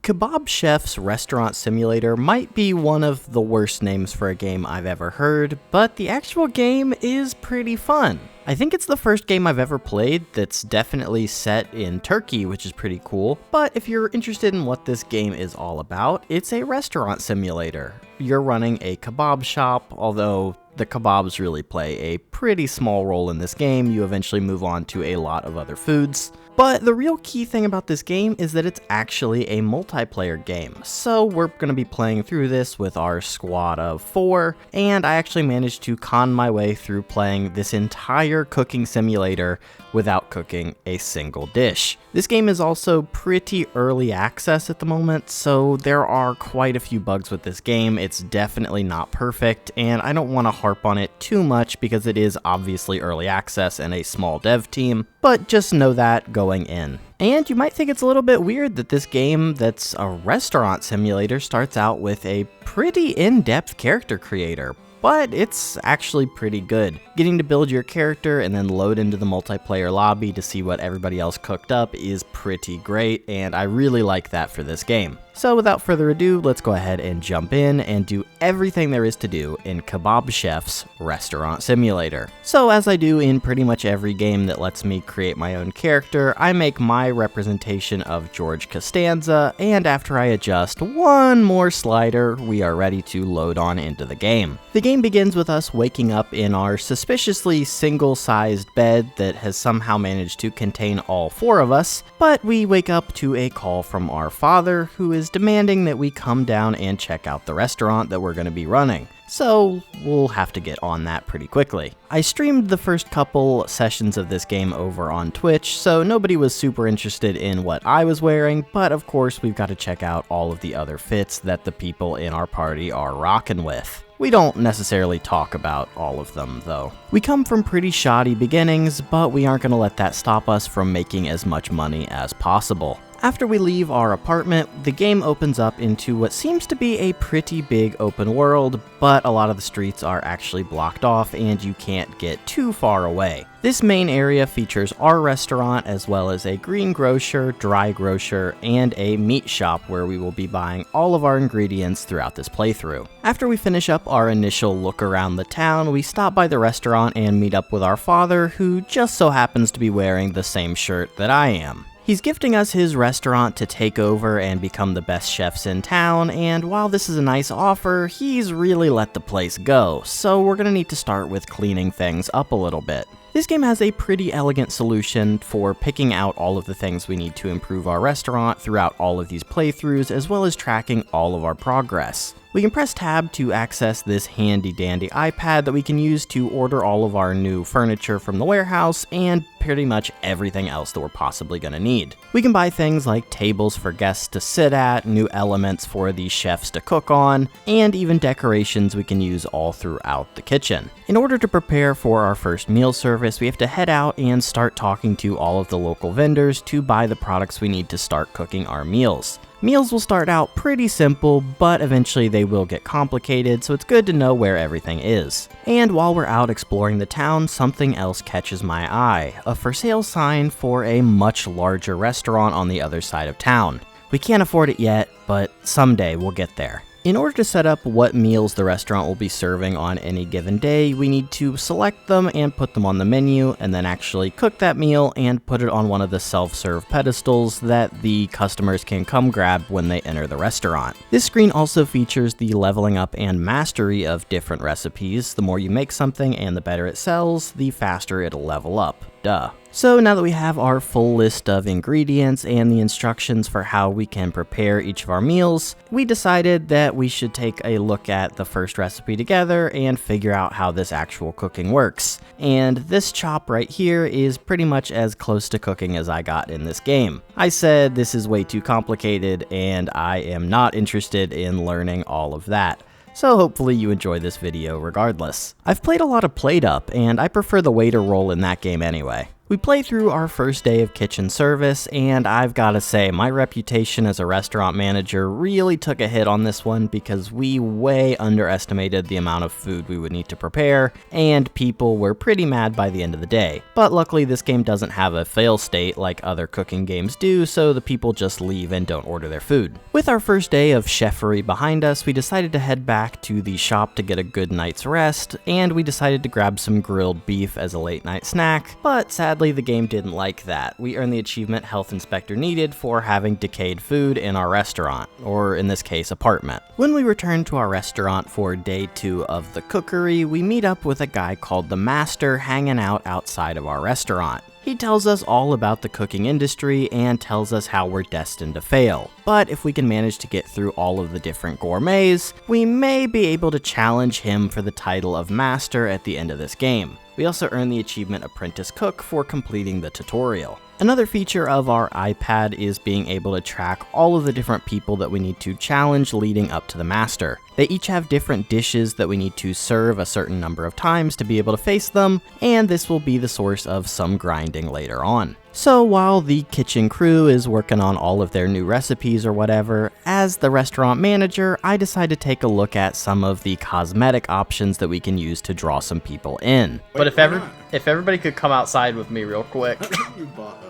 Kebab Chef's Restaurant Simulator might be one of the worst names for a game I've ever heard, but the actual game is pretty fun. I think it's the first game I've ever played that's definitely set in Turkey, which is pretty cool, but if you're interested in what this game is all about, it's a restaurant simulator. You're running a kebab shop, although the kebabs really play a pretty small role in this game. You eventually move on to a lot of other foods. But the real key thing about this game is that it's actually a multiplayer game. So we're going to be playing through this with our squad of 4, and I actually managed to con my way through playing this entire cooking simulator without cooking a single dish. This game is also pretty early access at the moment, so there are quite a few bugs with this game. It's definitely not perfect, and I don't want to harp on it too much because it is obviously early access and a small dev team, but just know that going in. And you might think it's a little bit weird that this game that's a restaurant simulator starts out with a pretty in-depth character creator, but it's actually pretty good. Getting to build your character and then load into the multiplayer lobby to see what everybody else cooked up is pretty great, and I really like that for this game. So without further ado, let's go ahead and jump in and do everything there is to do in Kebab Chef's Restaurant Simulator. So as I do in pretty much every game that lets me create my own character, I make my representation of George Costanza, and after I adjust one more slider, we are ready to load on into the game. The game begins with us waking up in our suspiciously single-sized bed that has somehow managed to contain all 4 of us, but we wake up to a call from our father, who is demanding that we come down and check out the restaurant that we're going to be running. So we'll have to get on that pretty quickly. I streamed the first couple sessions of this game over on Twitch, so nobody was super interested in what I was wearing, but of course we've got to check out all of the other fits that the people in our party are rocking with. We don't necessarily talk about all of them, though. We come from pretty shoddy beginnings, but we aren't going to let that stop us from making as much money as possible. After we leave our apartment, the game opens up into what seems to be a pretty big open world, but a lot of the streets are actually blocked off and you can't get too far away. This main area features our restaurant as well as a green grocer, dry grocer, and a meat shop where we will be buying all of our ingredients throughout this playthrough. After we finish up our initial look around the town, we stop by the restaurant and meet up with our father, who just so happens to be wearing the same shirt that I am. He's gifting us his restaurant to take over and become the best chefs in town, and while this is a nice offer, he's really let the place go, so we're gonna need to start with cleaning things up a little bit. This game has a pretty elegant solution for picking out all of the things we need to improve our restaurant throughout all of these playthroughs, as well as tracking all of our progress. We can press tab to access this handy dandy iPad that we can use to order all of our new furniture from the warehouse and pretty much everything else that we're possibly going to need. We can buy things like tables for guests to sit at, new elements for the chefs to cook on, and even decorations we can use all throughout the kitchen. In order to prepare for our first meal service, we have to head out and start talking to all of the local vendors to buy the products we need to start cooking our meals. Meals will start out pretty simple, but eventually they will get complicated, so it's good to know where everything is. And while we're out exploring the town, something else catches my eye: a for sale sign for a much larger restaurant on the other side of town. We can't afford it yet, but someday we'll get there. In order to set up what meals the restaurant will be serving on any given day, we need to select them and put them on the menu, and then actually cook that meal and put it on one of the self-serve pedestals that the customers can come grab when they enter the restaurant. This screen also features the leveling up and mastery of different recipes. The more you make something and the better it sells, the faster it'll level up. Duh. So now that we have our full list of ingredients and the instructions for how we can prepare each of our meals, we decided that we should take a look at the first recipe together and figure out how this actual cooking works. And this chop right here is pretty much as close to cooking as I got in this game. I said this is way too complicated and I am not interested in learning all of that. So hopefully you enjoy this video regardless. I've played a lot of Plate Up, and I prefer the waiter role in that game anyway. We play through our first day of kitchen service, and I've gotta say, my reputation as a restaurant manager really took a hit on this one because we way underestimated the amount of food we would need to prepare, and people were pretty mad by the end of the day. But luckily this game doesn't have a fail state like other cooking games do, so the people just leave and don't order their food. With our first day of chefery behind us, we decided to head back to the shop to get a good night's rest, and we decided to grab some grilled beef as a late night snack, but sadly the game didn't like that. We earned the achievement Health Inspector needed for having decayed food in our restaurant, or in this case, apartment. When we return to our restaurant for day 2 of the cookery, we meet up with a guy called the Master hanging out outside of our restaurant. He tells us all about the cooking industry and tells us how we're destined to fail. But if we can manage to get through all of the different gourmets, we may be able to challenge him for the title of Master at the end of this game. We also earn the achievement Apprentice Cook for completing the tutorial. Another feature of our iPad is being able to track all of the different people that we need to challenge leading up to the Master. They each have different dishes that we need to serve a certain number of times to be able to face them, and this will be the source of some grinding later on. So while the kitchen crew is working on all of their new recipes or whatever, as the restaurant manager, I decide to take a look at some of the cosmetic options that we can use to draw some people in. But if everybody could come outside with me real quick. You bought us.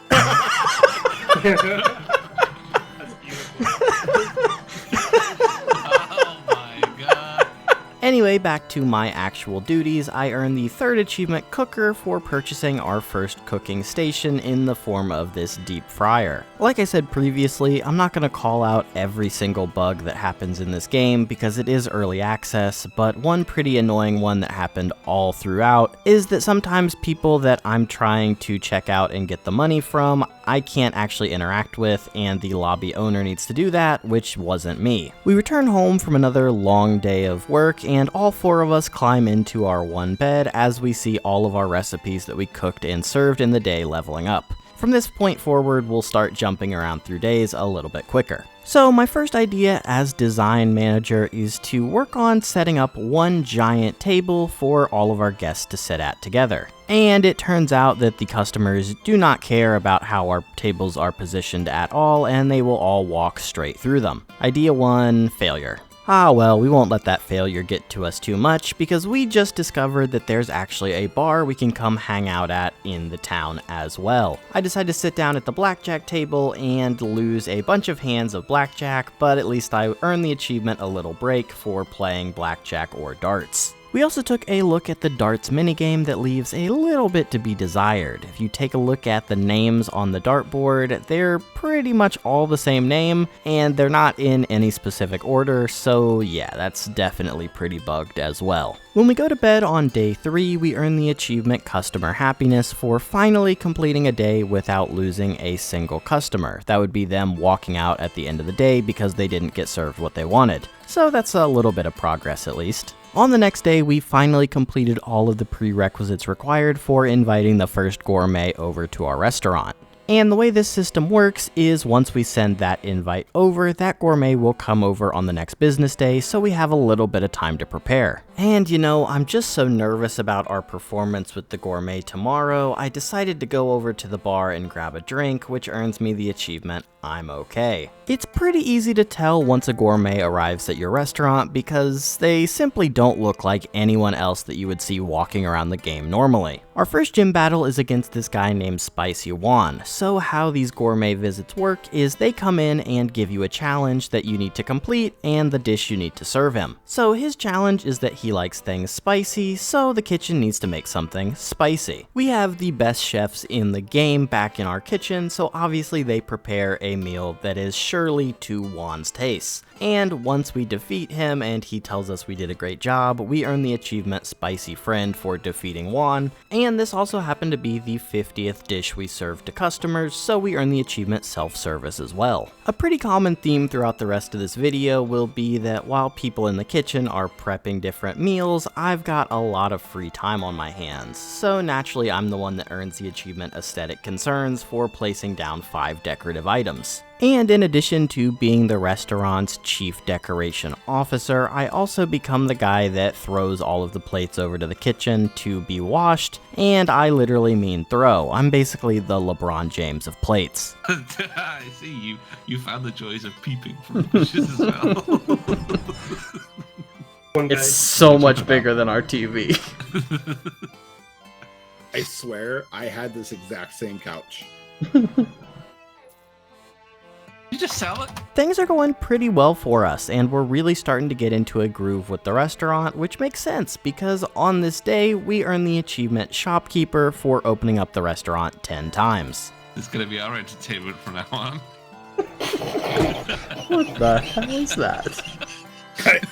That's beautiful. Oh my god. Anyway, back to my actual duties. I earned the 3rd achievement Cooker for purchasing our first cooking station in the form of this deep fryer. Like I said previously, I'm not going to call out every single bug that happens in this game because it is early access, but one pretty annoying one that happened all throughout is that sometimes people that I'm trying to check out and get the money from, I can't actually interact with, and the lobby owner needs to do that, which wasn't me. We return home from another long day of work, and all 4 of us climb into our one bed as we see all of our recipes that we cooked and served in the day leveling up. From this point forward, we'll start jumping around through days a little bit quicker. So my first idea as design manager is to work on setting up one giant table for all of our guests to sit at together. And it turns out that the customers do not care about how our tables are positioned at all, and they will all walk straight through them. Idea 1, failure. Ah well, we won't let that failure get to us too much because we just discovered that there's actually a bar we can come hang out at in the town as well. I decided to sit down at the blackjack table and lose a bunch of hands of blackjack, but at least I earned the achievement A Little Break for playing blackjack or darts. We also took a look at the darts minigame that leaves a little bit to be desired. If you take a look at the names on the dartboard, they're pretty much all the same name, and they're not in any specific order, so yeah, that's definitely pretty bugged as well. When we go to bed on day 3, we earn the achievement Customer Happiness for finally completing a day without losing a single customer. That would be them walking out at the end of the day because they didn't get served what they wanted. So that's a little bit of progress at least. On the next day, we finally completed all of the prerequisites required for inviting the first gourmet over to our restaurant. And the way this system works is once we send that invite over, that gourmet will come over on the next business day, so we have a little bit of time to prepare. And you know, I'm just so nervous about our performance with the gourmet tomorrow, I decided to go over to the bar and grab a drink, which earns me the achievement I'm okay. It's pretty easy to tell once a gourmet arrives at your restaurant because they simply don't look like anyone else that you would see walking around the game normally. Our first gym battle is against this guy named Spicy Juan. So how these gourmet visits work is they come in and give you a challenge that you need to complete and the dish you need to serve him. So his challenge is that he likes things spicy, so the kitchen needs to make something spicy. We have the best chefs in the game back in our kitchen, so obviously they prepare a meal that is surely to Juan's taste. And once we defeat him and he tells us we did a great job, we earn the achievement Spicy Friend for defeating Juan, and this also happened to be the 50th dish we served to customers, so we earn the achievement Self-Service as well. A pretty common theme throughout the rest of this video will be that while people in the kitchen are prepping different meals, I've got a lot of free time on my hands, so naturally I'm the one that earns the achievement Aesthetic Concerns for placing down 5 decorative items. items. And in addition to being the restaurant's chief decoration officer, I also become the guy that throws all of the plates over to the kitchen to be washed, and I literally mean throw. I'm basically the LeBron James of plates. I see you found the joys of peeping from the bushes as well. It's so much bigger than our TV. I swear I had this exact same couch. You just sell it? Things are going pretty well for us, and we're really starting to get into a groove with the restaurant, which makes sense because on this day, we earn the achievement Shopkeeper for opening up the restaurant 10 times. This is going to be our entertainment from now on. What the hell is that?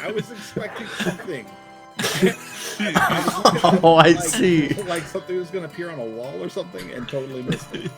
I was expecting something. Oh, I see. Like something was going to appear on a wall or something and totally missed it.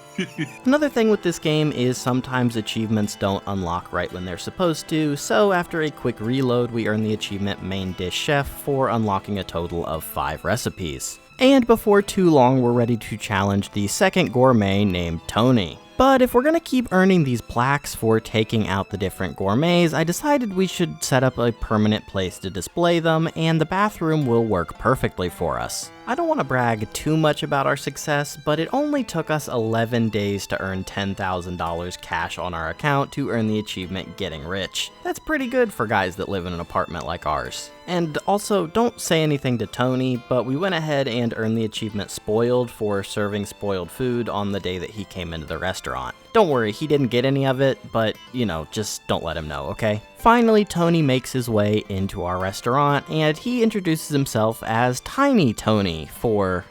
Another thing with this game is sometimes achievements don't unlock right when they're supposed to, so after a quick reload, we earn the achievement Main Dish Chef for unlocking a total of 5 recipes. And before too long, we're ready to challenge the second gourmet named Tony. But if we're going to keep earning these plaques for taking out the different gourmets, I decided we should set up a permanent place to display them, and the bathroom will work perfectly for us. I don't want to brag too much about our success, but it only took us 11 days to earn $10,000 cash on our account to earn the achievement Getting Rich. That's pretty good for guys that live in an apartment like ours. And also, don't say anything to Tony, but we went ahead and earned the achievement Spoiled for serving spoiled food on the day that he came into the restaurant. Don't worry, he didn't get any of it, but, just don't let him know, okay? Finally, Tony makes his way into our restaurant, and he introduces himself as Tiny Tony for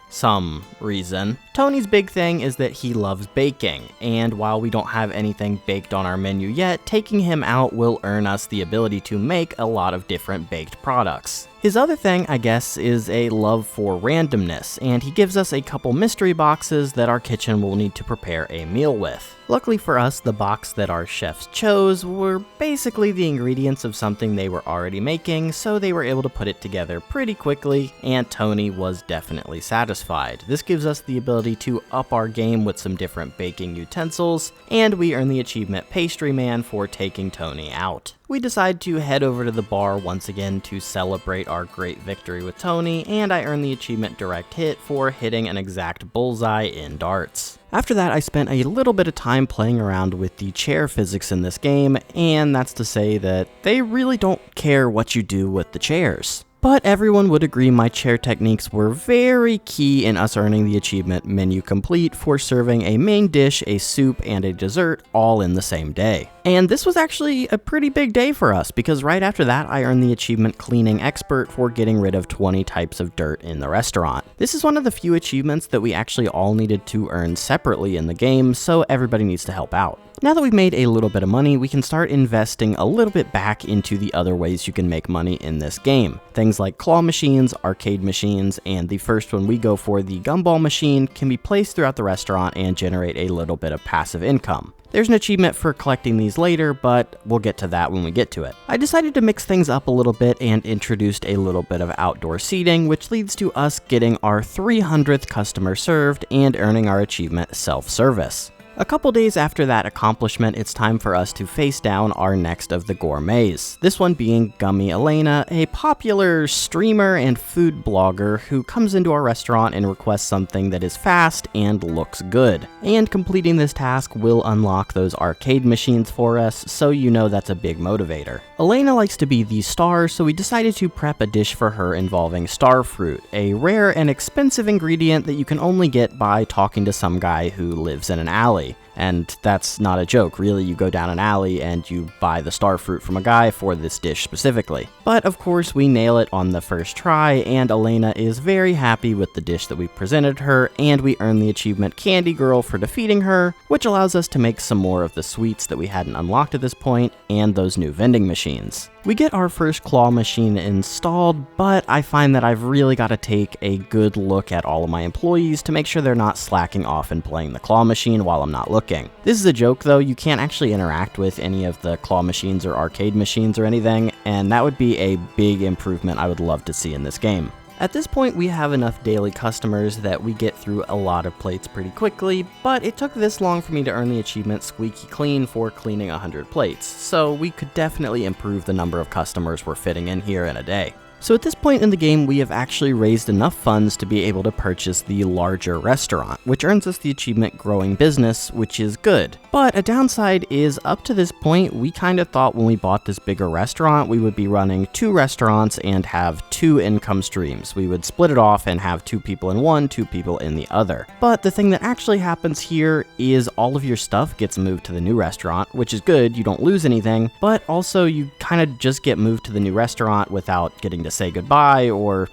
some reason. Tony's big thing is that he loves baking, and while we don't have anything baked on our menu yet, taking him out will earn us the ability to make a lot of different baked products. His other thing, I guess, is a love for randomness, and he gives us a couple mystery boxes that our kitchen will need to prepare a meal with. Luckily for us, the box that our chefs chose were basically the ingredients of something they were already making, so they were able to put it together pretty quickly, and Tony was definitely satisfied. This gives us the ability to up our game with some different baking utensils, and we earn the achievement Pastry Man for taking Tony out. We decide to head over to the bar once again to celebrate our great victory with Tony, and I earn the achievement Direct Hit for hitting an exact bullseye in darts. After that, I spent a little bit of time playing around with the chair physics in this game, and that's to say that they really don't care what you do with the chairs. But everyone would agree my chair techniques were very key in us earning the achievement Menu Complete for serving a main dish, a soup, and a dessert all in the same day. And this was actually a pretty big day for us because right after that I earned the achievement Cleaning Expert for getting rid of 20 types of dirt in the restaurant. This is one of the few achievements that we actually all needed to earn separately in the game, so everybody needs to help out. Now that we've made a little bit of money, we can start investing a little bit back into the other ways you can make money in this game. Things like claw machines, arcade machines, and the first one we go for, the gumball machine, can be placed throughout the restaurant and generate a little bit of passive income. There's an achievement for collecting these later, but we'll get to that when we get to it. I decided to mix things up a little bit and introduced a little bit of outdoor seating, which leads to us getting our 300th customer served and earning our achievement Self-Service. A couple days after that accomplishment, it's time for us to face down our next of the gourmets. This one being Gummy Elena, a popular streamer and food blogger who comes into our restaurant and requests something that is fast and looks good. And completing this task will unlock those arcade machines for us, so you know that's a big motivator. Elena likes to be the star, so we decided to prep a dish for her involving star fruit, a rare and expensive ingredient that you can only get by talking to some guy who lives in an alley. And that's not a joke, really. You go down an alley and you buy the star fruit from a guy for this dish specifically. But of course we nail it on the first try, and Elena is very happy with the dish that we presented her, and we earn the achievement Candy Girl for defeating her, which allows us to make some more of the sweets that we hadn't unlocked at this point, and those new vending machines. We get our first claw machine installed, but I find that I've really got to take a good look at all of my employees to make sure they're not slacking off and playing the claw machine while I'm not looking. This is a joke though, you can't actually interact with any of the claw machines or arcade machines or anything, and that would be a big improvement I would love to see in this game. At this point, we have enough daily customers that we get through a lot of plates pretty quickly, but it took this long for me to earn the achievement Squeaky Clean for cleaning 100 plates, so we could definitely improve the number of customers we're fitting in here in a day. So at this point in the game, we have actually raised enough funds to be able to purchase the larger restaurant, which earns us the achievement Growing Business, which is good. But a downside is, up to this point, we kind of thought when we bought this bigger restaurant, we would be running 2 restaurants and have 2 income streams. We would split it off and have 2 people in one, 2 people in the other. But the thing that actually happens here is all of your stuff gets moved to the new restaurant, which is good, you don't lose anything, but also you kind of just get moved to the new restaurant without getting to say goodbye or,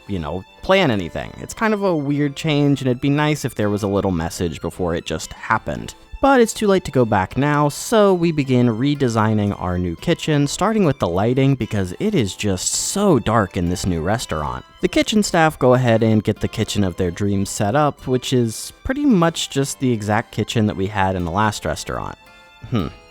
plan anything. It's kind of a weird change, and it'd be nice if there was a little message before it just happened. But it's too late to go back now, so we begin redesigning our new kitchen, starting with the lighting because it is just so dark in this new restaurant. The kitchen staff go ahead and get the kitchen of their dreams set up, which is pretty much just the exact kitchen that we had in the last restaurant.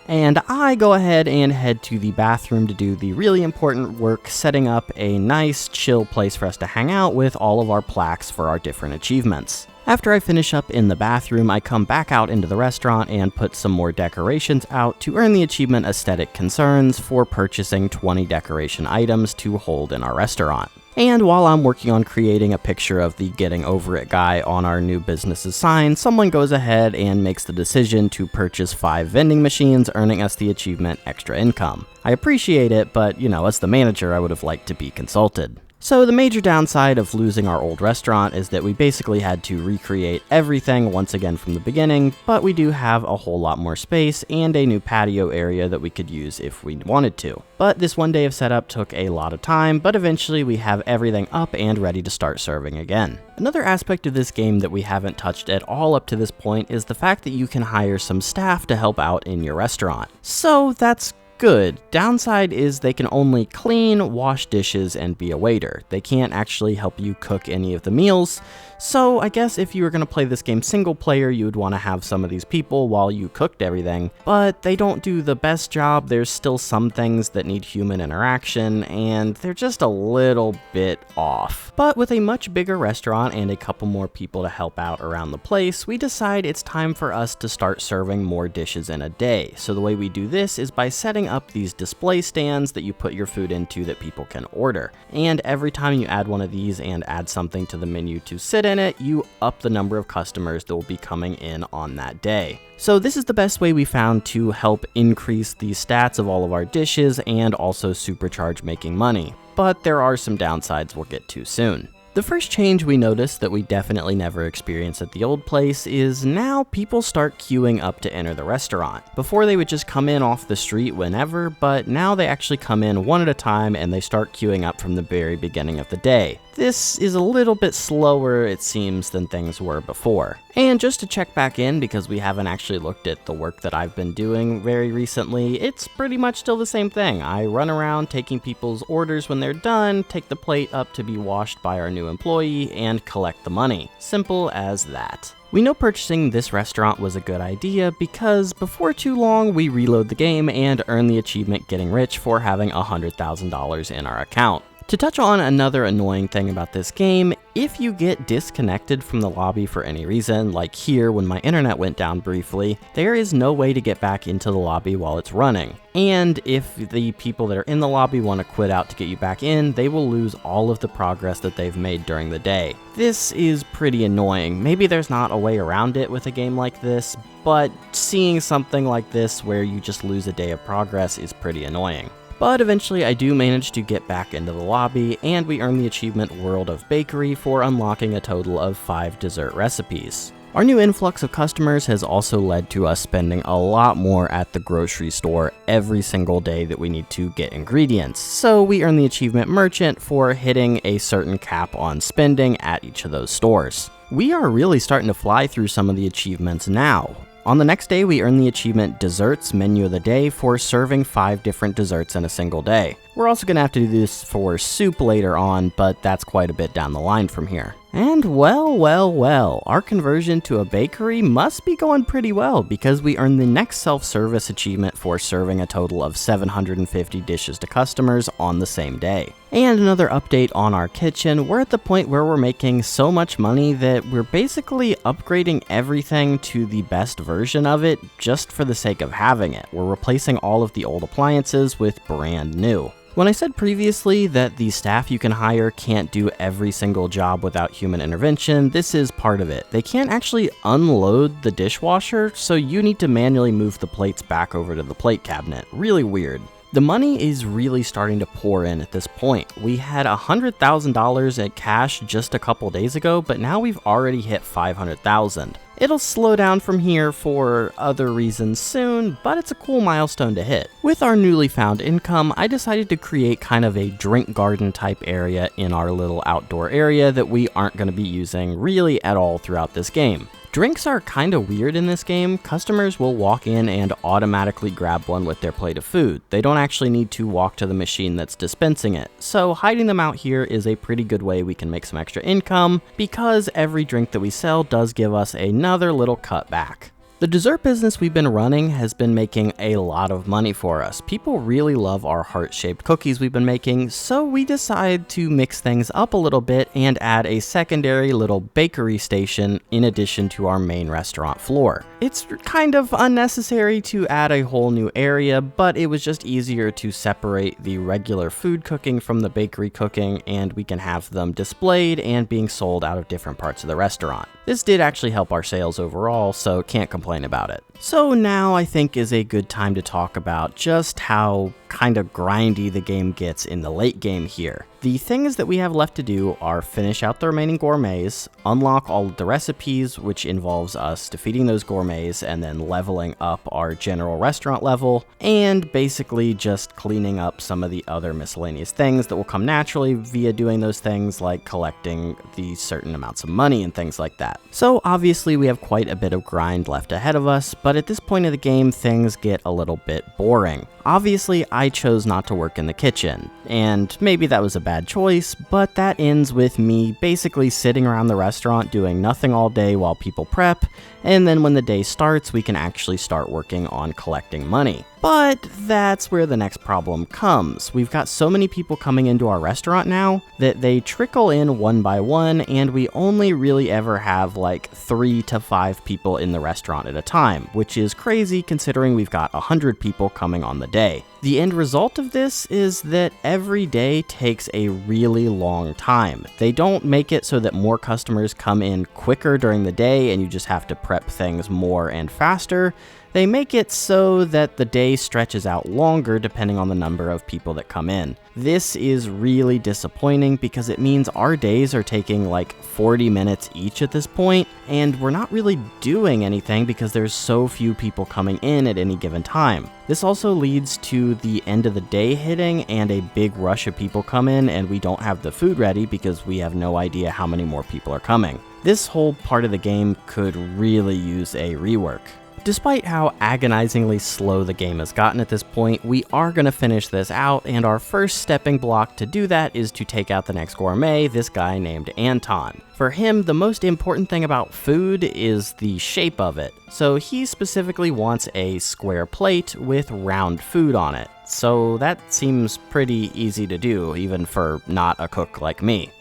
And I go ahead and head to the bathroom to do the really important work, setting up a nice, chill place for us to hang out with all of our plaques for our different achievements. After I finish up in the bathroom, I come back out into the restaurant and put some more decorations out to earn the achievement Aesthetic Concerns for purchasing 20 decoration items to hold in our restaurant. And while I'm working on creating a picture of the Getting Over It guy on our new business's sign, someone goes ahead and makes the decision to purchase 5 vending machines, earning us the achievement Extra Income. I appreciate it, but as the manager, I would have liked to be consulted. So the major downside of losing our old restaurant is that we basically had to recreate everything once again from the beginning, but we do have a whole lot more space and a new patio area that we could use if we wanted to. But this one day of setup took a lot of time, but eventually we have everything up and ready to start serving again. Another aspect of this game that we haven't touched at all up to this point is the fact that you can hire some staff to help out in your restaurant. So that's good. Downside is they can only clean, wash dishes, and be a waiter. They can't actually help you cook any of the meals. So I guess if you were going to play this game single player, you would want to have some of these people while you cooked everything, but they don't do the best job. There's still some things that need human interaction, and they're just a little bit off. But with a much bigger restaurant and a couple more people to help out around the place, we decide it's time for us to start serving more dishes in a day. So the way we do this is by setting up these display stands that you put your food into that people can order. And every time you add one of these and add something to the menu to sit in it, you up the number of customers that will be coming in on that day. So this is the best way we found to help increase the stats of all of our dishes and also supercharge making money. But there are some downsides we'll get to soon. The first change we noticed that we definitely never experienced at the old place is now people start queuing up to enter the restaurant. Before they would just come in off the street whenever, but now they actually come in one at a time and they start queuing up from the very beginning of the day. This is a little bit slower, it seems, than things were before. And just to check back in, because we haven't actually looked at the work that I've been doing very recently, it's pretty much still the same thing. I run around taking people's orders when they're done, take the plate up to be washed by our new employee, and collect the money. Simple as that. We know purchasing this restaurant was a good idea because before too long we reload the game and earn the achievement Getting Rich for having $100,000 in our account. To touch on another annoying thing about this game, if you get disconnected from the lobby for any reason, like here when my internet went down briefly, there is no way to get back into the lobby while it's running. And if the people that are in the lobby want to quit out to get you back in, they will lose all of the progress that they've made during the day. This is pretty annoying. Maybe there's not a way around it with a game like this, but seeing something like this where you just lose a day of progress is pretty annoying. But eventually I do manage to get back into the lobby, and we earn the achievement World of Bakery for unlocking a total of 5 dessert recipes. Our new influx of customers has also led to us spending a lot more at the grocery store every single day that we need to get ingredients, so we earn the achievement Merchant for hitting a certain cap on spending at each of those stores. We are really starting to fly through some of the achievements now. On the next day, we earn the achievement Desserts Menu of the Day for serving 5 different desserts in a single day. We're also going to have to do this for soup later on, but that's quite a bit down the line from here. And well, our conversion to a bakery must be going pretty well because we earned the next self-service achievement for serving a total of 750 dishes to customers on the same day. And another update on our kitchen, we're at the point where we're making so much money that we're basically upgrading everything to the best version of it just for the sake of having it. We're replacing all of the old appliances with brand new. When I said previously that the staff you can hire can't do every single job without human intervention, this is part of it. They can't actually unload the dishwasher, so you need to manually move the plates back over to the plate cabinet. Really weird. The money is really starting to pour in at this point. We had $100,000 at cash just a couple days ago, but now we've already hit $500,000. It'll slow down from here for other reasons soon, but it's a cool milestone to hit. With our newly found income, I decided to create kind of a drink garden type area in our little outdoor area that we aren't going to be using really at all throughout this game. Drinks are kinda weird in this game. Customers will walk in and automatically grab one with their plate of food. They don't actually need to walk to the machine that's dispensing it. So hiding them out here is a pretty good way we can make some extra income because every drink that we sell does give us another little cut back. The dessert business we've been running has been making a lot of money for us. People really love our heart-shaped cookies we've been making, so we decide to mix things up a little bit and add a secondary little bakery station in addition to our main restaurant floor. It's kind of unnecessary to add a whole new area, but it was just easier to separate the regular food cooking from the bakery cooking, and we can have them displayed and being sold out of different parts of the restaurant. This did actually help our sales overall, so can't complain about it. So now I think is a good time to talk about just how kind of grindy the game gets in the late game here. The things that we have left to do are finish out the remaining gourmets, unlock all of the recipes, which involves us defeating those gourmets and then leveling up our general restaurant level, and basically just cleaning up some of the other miscellaneous things that will come naturally via doing those things like collecting the certain amounts of money and things like that. So obviously we have quite a bit of grind left ahead of us, but at this point of the game things get a little bit boring. Obviously I chose not to work in the kitchen, and maybe that was a bad choice, but that ends with me basically sitting around the restaurant doing nothing all day while people prep, and then when the day starts we can actually start working on collecting money. But that's where the next problem comes. We've got so many people coming into our restaurant now that they trickle in one by one, and we only really ever have like 3 to 5 people in the restaurant at a time, which is crazy considering we've got 100 people coming on the day. The end result of this is that every day takes a really long time. They don't make it so that more customers come in quicker during the day and you just have to prep things more and faster. They make it so that the day stretches out longer depending on the number of people that come in. This is really disappointing because it means our days are taking like 40 minutes each at this point, and we're not really doing anything because there's so few people coming in at any given time. This also leads to the end of the day hitting and a big rush of people come in, and we don't have the food ready because we have no idea how many more people are coming. This whole part of the game could really use a rework. Despite how agonizingly slow the game has gotten at this point, we are going to finish this out, and our first stepping block to do that is to take out the next gourmet, this guy named Anton. For him, the most important thing about food is the shape of it, so he specifically wants a square plate with round food on it. So that seems pretty easy to do, even for not a cook like me.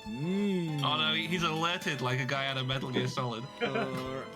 Oh no, he's alerted like a guy out of Metal Gear Solid.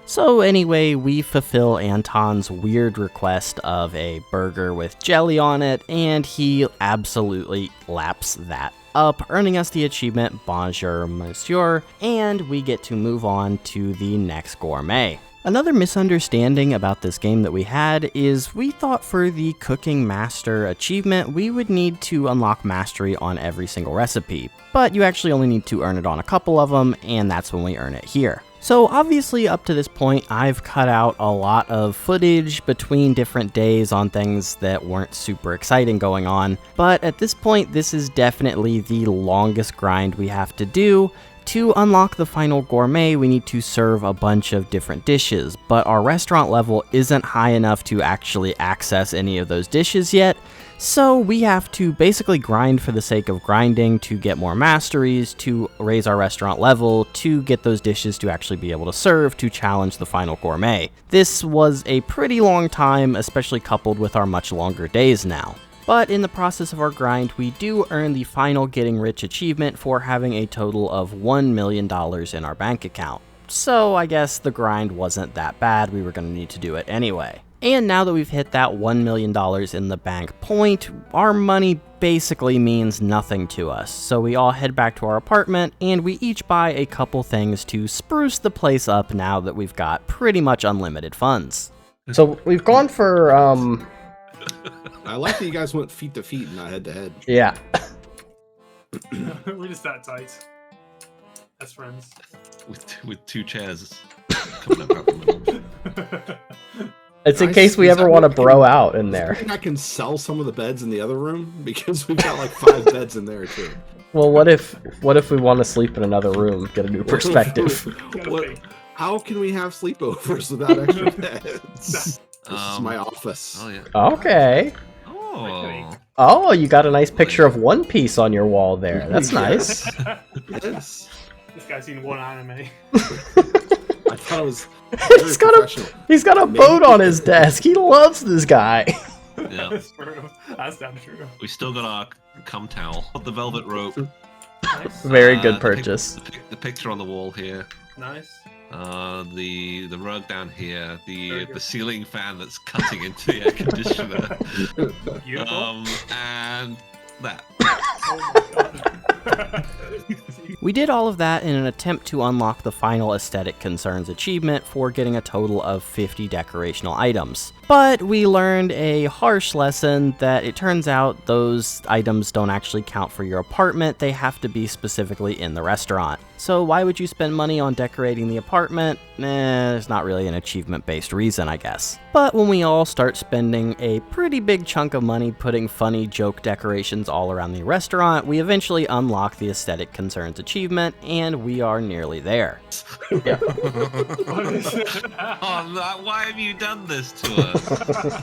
So anyway, we fulfill Anton's weird request of a burger with jelly on it, and he absolutely laps that up, earning us the achievement Bonjour Monsieur, and we get to move on to the next gourmet. Another misunderstanding about this game that we had is we thought for the Cooking Master achievement we would need to unlock mastery on every single recipe, but you actually only need to earn it on a couple of them, and that's when we earn it here. So obviously up to this point I've cut out a lot of footage between different days on things that weren't super exciting going on, but at this point this is definitely the longest grind we have to do. To unlock the final gourmet, we need to serve a bunch of different dishes, but our restaurant level isn't high enough to actually access any of those dishes yet, So we have to basically grind for the sake of grinding to get more masteries, to raise our restaurant level, to get those dishes to actually be able to serve, to challenge the final gourmet. This was a pretty long time, especially coupled with our much longer days now. But in the process of our grind, we do earn the final Getting Rich achievement for having a total of $1 million in our bank account. So I guess the grind wasn't that bad, we were going to need to do it anyway. And now that we've hit that $1 million in the bank point, our money basically means nothing to us. So we all head back to our apartment, and we each buy a couple things to spruce the place up now that we've got pretty much unlimited funds. So we've gone for, I like that you guys went feet to feet, not head to head. yeah. We're just that tight. As friends. With 2 chairs coming up out the middle. It's in Nice. case we Is ever that want to what- bro out in there. I think I can sell some of the beds in the other room because we've got like 5 beds in there too. Well, what if we want to sleep in another room, get a new perspective? How can we have sleepovers without extra beds? This is my office. Oh yeah. Okay. Oh. Oh, you got a nice picture of One Piece on your wall there. That's nice. Yes. This guy's seen one anime. I thought it was very He's got professional. He's got a boat on his desk. He loves this guy. Yeah. That's true. That's damn true. We still got our cum towel, the velvet rope. Nice. Very good the purchase. the picture on the wall here. Nice. The rug down here. Very The good. ceiling fan that's cutting into the air conditioner. Beautiful. And that. Oh my god. We did all of that in an attempt to unlock the final Aesthetic Concerns achievement for getting a total of 50 decorational items. But we learned a harsh lesson that it turns out those items don't actually count for your apartment, they have to be specifically in the restaurant. So why would you spend money on decorating the apartment? There's not really an achievement-based reason, I guess. But when we all start spending a pretty big chunk of money putting funny joke decorations all around the restaurant, we eventually unlock the Aesthetic Concerns achievement, and we are nearly there. Yeah. What is it? Oh, why have you done this to us? That's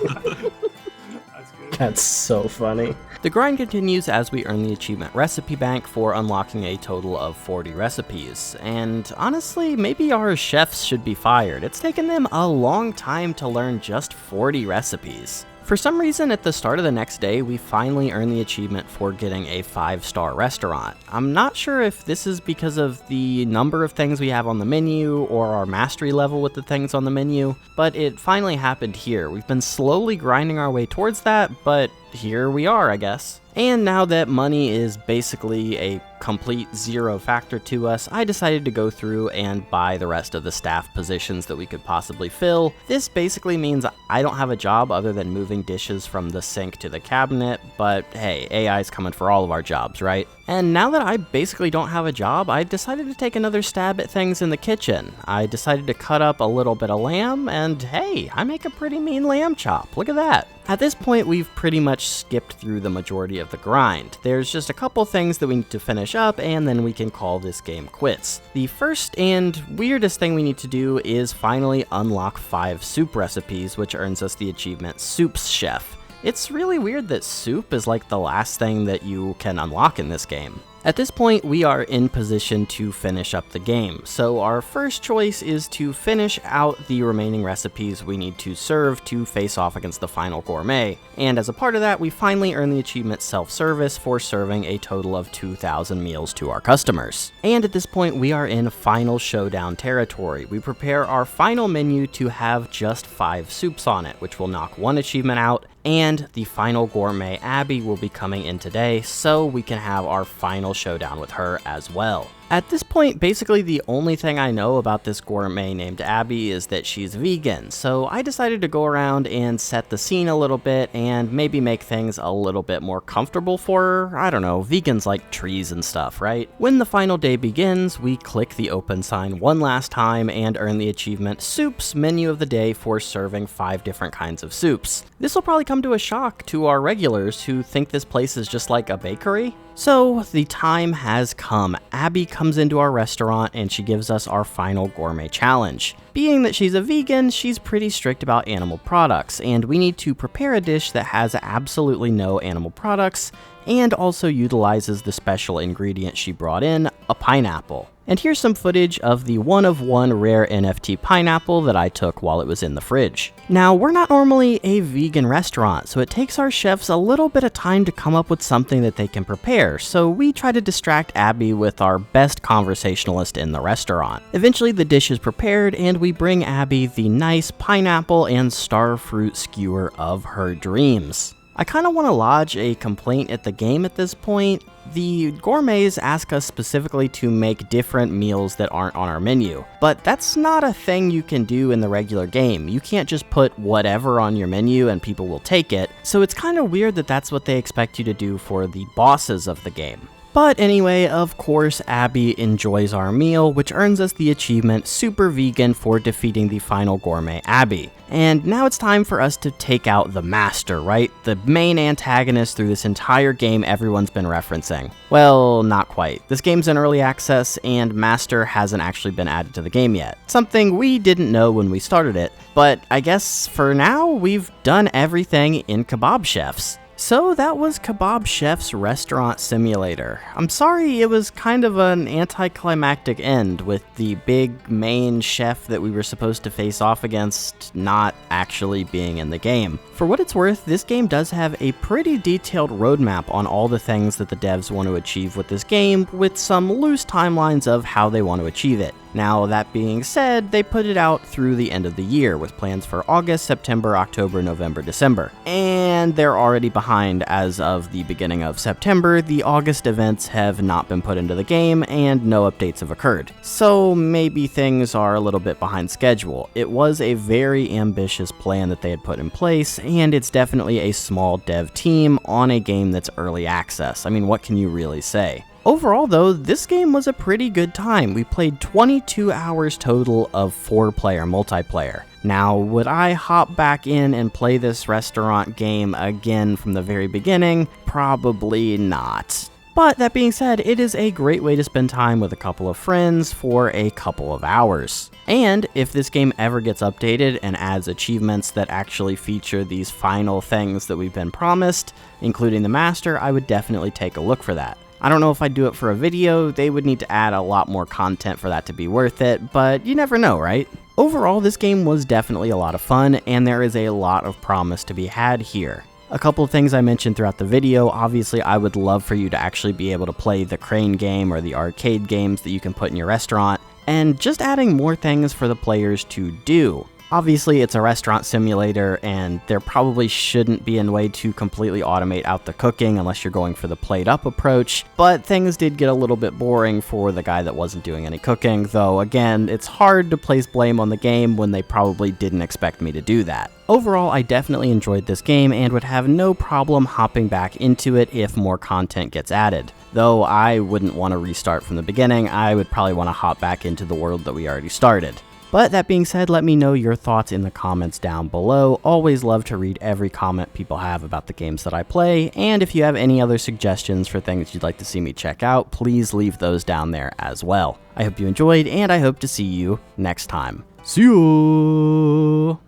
good. That's so funny. The grind continues as we earn the achievement recipe bank for unlocking a total of 40 recipes, and honestly, maybe our chefs should be fired. It's taken them a long time to learn just 40 recipes. For some reason, at the start of the next day, we finally earn the achievement for getting a 5-star restaurant. I'm not sure if this is because of the number of things we have on the menu or our mastery level with the things on the menu, but it finally happened here. We've been slowly grinding our way towards that, but here we are, I guess. And now that money is basically a complete zero factor to us, I decided to go through and buy the rest of the staff positions that we could possibly fill. This basically means I don't have a job other than moving dishes from the sink to the cabinet, but hey, AI's coming for all of our jobs, right? And now that I basically don't have a job, I decided to take another stab at things in the kitchen. I decided to cut up a little bit of lamb, and hey, I make a pretty mean lamb chop. Look at that. At this point, we've pretty much skipped through the majority of the grind. There's just a couple things that we need to finish up, and then we can call this game quits. The first and weirdest thing we need to do is finally unlock 5 soup recipes, which earns us the achievement Soup's Chef. It's really weird that soup is like the last thing that you can unlock in this game. At this point, we are in position to finish up the game, so our first choice is to finish out the remaining recipes we need to serve to face off against the final gourmet, and as a part of that, we finally earn the achievement Self-Service for serving a total of 2,000 meals to our customers. And at this point, we are in final showdown territory. We prepare our final menu to have just 5 soups on it, which will knock 1 achievement out, and the final gourmet Abby will be coming in today, so we can have our final showdown with her as well. At this point, basically the only thing I know about this gourmet named Abby is that she's vegan, so I decided to go around and set the scene a little bit and maybe make things a little bit more comfortable for her. I don't know, vegans like trees and stuff, right? When the final day begins, we click the open sign one last time and earn the achievement Soups Menu of the Day for serving 5 different kinds of soups. This will probably come to a shock to our regulars who think this place is just like a bakery, So the time has come. Abby comes into our restaurant and she gives us our final gourmet challenge. Being that she's a vegan, she's pretty strict about animal products, and we need to prepare a dish that has absolutely no animal products and also utilizes the special ingredient she brought in, a pineapple. And here's some footage of the one-of-one rare NFT pineapple that I took while it was in the fridge. Now, we're not normally a vegan restaurant, so it takes our chefs a little bit of time to come up with something that they can prepare, so we try to distract Abby with our best conversationalist in the restaurant. Eventually, the dish is prepared, and we bring Abby the nice pineapple and star fruit skewer of her dreams. I kind of want to lodge a complaint at the game at this point. The gourmets ask us specifically to make different meals that aren't on our menu, but that's not a thing you can do in the regular game. You can't just put whatever on your menu and people will take it, so it's kind of weird that that's what they expect you to do for the bosses of the game. But anyway, of course, Abby enjoys our meal, which earns us the achievement Super Vegan for defeating the final gourmet Abby. And now it's time for us to take out the Master, right? The main antagonist through this entire game everyone's been referencing. Well, not quite. This game's in early access, and Master hasn't actually been added to the game yet. Something we didn't know when we started it, but I guess for now, we've done everything in Kebab Chefs. So that was Kebab Chef's Restaurant Simulator. I'm sorry it was kind of an anticlimactic end with the big main chef that we were supposed to face off against not actually being in the game. For what it's worth, this game does have a pretty detailed roadmap on all the things that the devs want to achieve with this game, with some loose timelines of how they want to achieve it. Now, that being said, they put it out through the end of the year, with plans for August, September, October, November, December. And they're already behind as of the beginning of September. The August events have not been put into the game, and no updates have occurred. So maybe things are a little bit behind schedule. It was a very ambitious plan that they had put in place, and it's definitely a small dev team on a game that's early access. I mean, what can you really say? Overall though, this game was a pretty good time. We played 22 hours total of 4-player multiplayer. Now, would I hop back in and play this restaurant game again from the very beginning? Probably not. But that being said, it is a great way to spend time with a couple of friends for a couple of hours. And if this game ever gets updated and adds achievements that actually feature these final things that we've been promised, including the Master, I would definitely take a look for that. I don't know if I'd do it for a video. They would need to add a lot more content for that to be worth it, but you never know, right? Overall, this game was definitely a lot of fun, and there is a lot of promise to be had here. A couple of things I mentioned throughout the video. Obviously, I would love for you to actually be able to play the crane game or the arcade games that you can put in your restaurant, and just adding more things for the players to do. Obviously, it's a restaurant simulator, and there probably shouldn't be a way to completely automate out the cooking unless you're going for the plate-up approach, but things did get a little bit boring for the guy that wasn't doing any cooking, though again, it's hard to place blame on the game when they probably didn't expect me to do that. Overall, I definitely enjoyed this game and would have no problem hopping back into it if more content gets added. Though I wouldn't want to restart from the beginning, I would probably want to hop back into the world that we already started. But that being said, let me know your thoughts in the comments down below. Always love to read every comment people have about the games that I play, and if you have any other suggestions for things you'd like to see me check out, please leave those down there as well. I hope you enjoyed, and I hope to see you next time. See you!